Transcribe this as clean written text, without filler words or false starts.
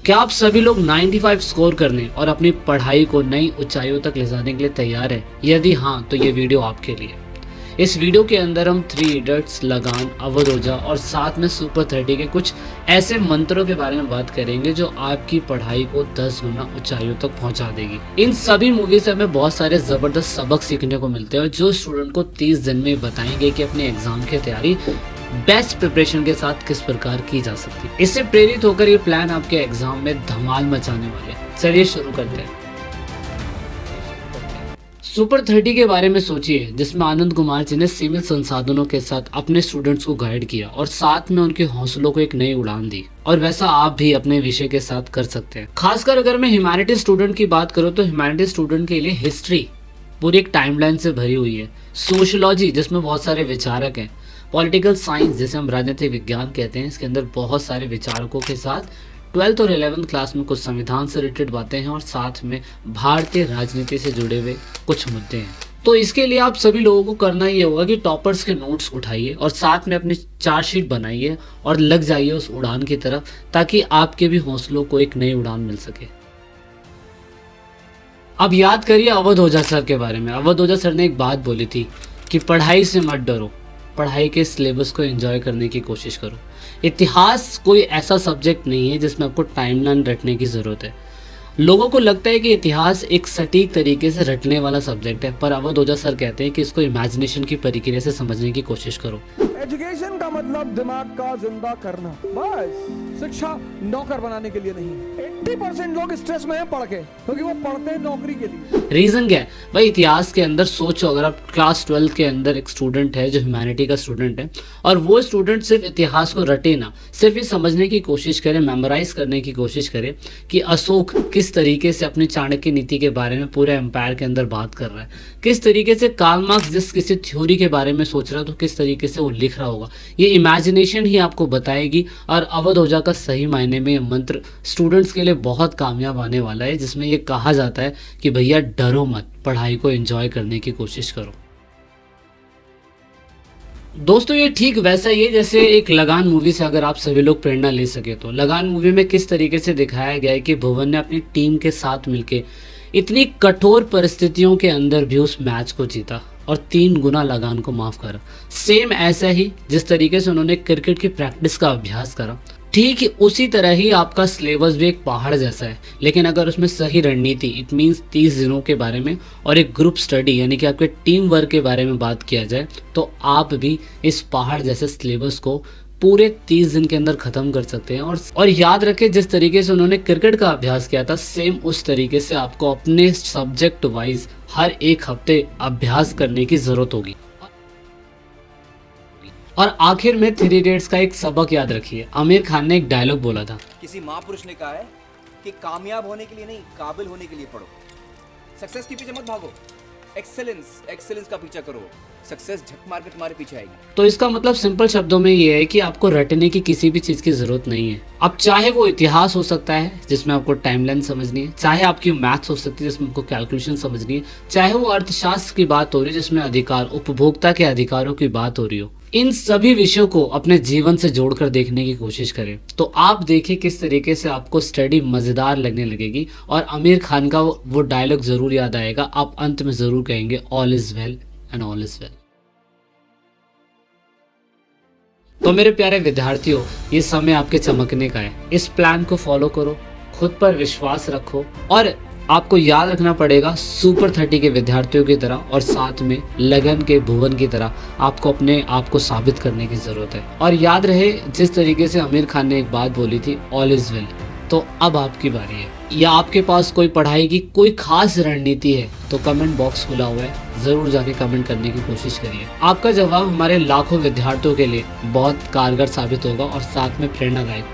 क्या आप सभी लोग 95 स्कोर करने और अपनी पढ़ाई को नई ऊंचाइयों तक ले जाने के लिए तैयार हैं? यदि हाँ, तो ये वीडियो आपके लिए। इस वीडियो के अंदर हम 3 इडियट्स, लगान, अवध ओझा और साथ में सुपर 30 के कुछ ऐसे मंत्रों के बारे में बात करेंगे जो आपकी पढ़ाई को 10 गुना ऊंचाइयों तक पहुंचा देगी। इन सभी मूवी से हमें बहुत सारे जबरदस्त सबक सीखने को मिलते हैं जो स्टूडेंट को 30 दिन में बताएंगे कि अपने एग्जाम की तैयारी बेस्ट प्रिपरेशन के साथ किस प्रकार की जा सकती है। इससे प्रेरित होकर ये प्लान आपके एग्जाम में धमाल मचाने वाले। चलिए शुरू करते हैं। सुपर 30 के बारे में सोचिए, जिसमें आनंद कुमार जी ने सीमित संसाधनों के साथ अपने स्टूडेंट्स को गाइड किया और साथ में उनके हौसलों को एक नई उड़ान दी। और वैसा आप भी अपने विषय के साथ कर सकते हैं। खासकर अगर मैं ह्यूमैनिटीज स्टूडेंट की बात करूं तो ह्यूमैनिटीज स्टूडेंट के लिए हिस्ट्री पूरी एक टाइमलाइन से भरी हुई है। सोशियोलॉजी जिसमें बहुत सारे विचारक हैं। पॉलिटिकल साइंस जिसे हम राजनीतिक विज्ञान कहते हैं, इसके अंदर बहुत सारे विचारकों के साथ 12th और 11th क्लास में कुछ संविधान से रिलेटेड बातें हैं और साथ में भारतीय राजनीति से जुड़े हुए कुछ मुद्दे हैं। तो इसके लिए आप सभी लोगों को करना ये होगा कि टॉपर्स के नोट्स उठाइए और साथ में अपनी चार्ट शीट बनाइए और लग जाइए उस उड़ान की तरफ, ताकि आपके भी हौसलों को एक नई उड़ान मिल सके। अब याद करिए अवध ओझा सर के बारे में। अवध ओझा सर ने एक बात बोली थी कि पढ़ाई से मत डरो, पढ़ाई के सिलेबस को एंजॉय करने की कोशिश करो। इतिहास कोई ऐसा सब्जेक्ट नहीं है जिसमें आपको टाइमलाइन रटने की ज़रूरत है। लोगों को लगता है कि इतिहास एक सटीक तरीके से रटने वाला सब्जेक्ट है, पर अवध ओझा सर कहते हैं कि इसको इमेजिनेशन की प्रक्रिया से समझने की कोशिश करो। एजुकेशन का मतलब दिमाग का जिंदा करना, बस। शिक्षा नौकर बनाने के लिए नहीं। 80% लोग स्ट्रेस में हैं पढ़ के, क्योंकि वो पढ़ते हैं नौकरी के लिए। रीजन क्या है भाई? इतिहास के अंदर सोचो, अगर आप क्लास 12 के अंदर एक स्टूडेंट है जो ह्यूमैनिटी का स्टूडेंट है और वो स्टूडेंट सिर्फ इतिहास को रटे ना, सिर्फ ये समझने की कोशिश करे, मेमोराइज करने की कोशिश करे कि अशोक किस तरीके से अपनी चाणक्य नीति के बारे में पूरे एम्पायर के अंदर बात कर रहा है, किस तरीके से कार्ल मार्क्स जिस किसी थ्योरी के बारे में सोच रहा है तो किस तरीके से वो लिख रहा होगा, ये इमेजिनेशन ही आपको बताएगी। और अवध ओझा का सही मायने में मंत्र स्टूडेंट्स के लिए बहुत कामयाब आने वाला है, जिसमें ये कहा जाता है कि भैया डरो मत, पढ़ाई को एंजॉय करने की कोशिश करो। दोस्तों ये ठीक वैसा ही है जैसे एक लगान मूवी से अगर आप सभी लोग प्रेरणा ले सके तो। लगान मूवी में किस तरीके से दिखाया गया है कि भुवन ने अपनी टीम के साथ मिलके इतनी कठोर परिस्थितियों के अंदर भी उस मैच को जीता और 3 गुना लगान को माफ करा। सेम ऐसा ही जिस तरीके से उन्होंने क्रिकेट की प्रैक्टिस का अभ्यास करा, ठीक उसी तरह ही आपका सिलेबस भी एक पहाड़ जैसा है, लेकिन अगर उसमें सही रणनीति, इट मीन्स 30 दिनों के बारे में और एक ग्रुप स्टडी यानी कि आपके टीम वर्क के बारे में बात किया जाए तो आप भी इस पहाड़ जैसे सिलेबस को पूरे 30 दिन के अंदर खत्म कर सकते हैं। और याद रखें, जिस तरीके से उन्होंने क्रिकेट का अभ्यास किया था, सेम उस तरीके से आपको अपने सब्जेक्ट वाइज हर एक हफ्ते अभ्यास करने की जरूरत होगी। और आखिर में 3 इडियट्स का एक सबक याद रखिए। आमिर खान ने एक डायलॉग बोला था, किसी महापुरुष ने कहा है कि कामयाब होने के लिए नहीं, काबिल होने के लिए पढ़ो। सक्सेस के पीछे मत भागो, एक्सेलेंस का पीछा करो। सक्सेस झक मार के तुम्हारे पीछे आएगी। तो इसका मतलब सिंपल शब्दों में ये है कि आपको रटने की किसी भी चीज की जरूरत नहीं है। अब चाहे वो इतिहास हो सकता है जिसमें आपको टाइमलाइन समझनी है, चाहे आपकी मैथ्स हो सकती है जिसमें आपको कैलकुलेशन समझनी है, चाहे वो अर्थशास्त्र की बात हो रही है जिसमें अधिकार, उपभोक्ता के अधिकारों की बात हो रही हो, इन सभी विषयों को अपने जीवन से जोड़कर देखने की कोशिश करें तो आप देखिए किस तरीके से आपको स्टडी मजेदार लगने लगेगी और आमिर खान का वो डायलॉग जरूर याद आएगा। आप अंत में जरूर कहेंगे all is well and all is well. तो मेरे प्यारे विद्यार्थियों, ये समय आपके चमकने का है। इस प्लान को फॉलो करो, खुद पर विश्वास रखो और आपको याद रखना पड़ेगा सुपर 30 के विद्यार्थियों की तरह और साथ में लगन के भुवन की तरह आपको अपने आप को साबित करने की जरूरत है। और याद रहे, जिस तरीके से आमिर खान ने एक बात बोली थी ऑल इज वेल, तो अब आपकी बारी है। या आपके पास कोई पढ़ाई की कोई खास रणनीति है तो कमेंट बॉक्स खुला हुआ है, जरूर जाके कमेंट करने की कोशिश करिए। आपका जवाब हमारे लाखों विद्यार्थियों के लिए बहुत कारगर साबित होगा और साथ में प्रेरणादायक।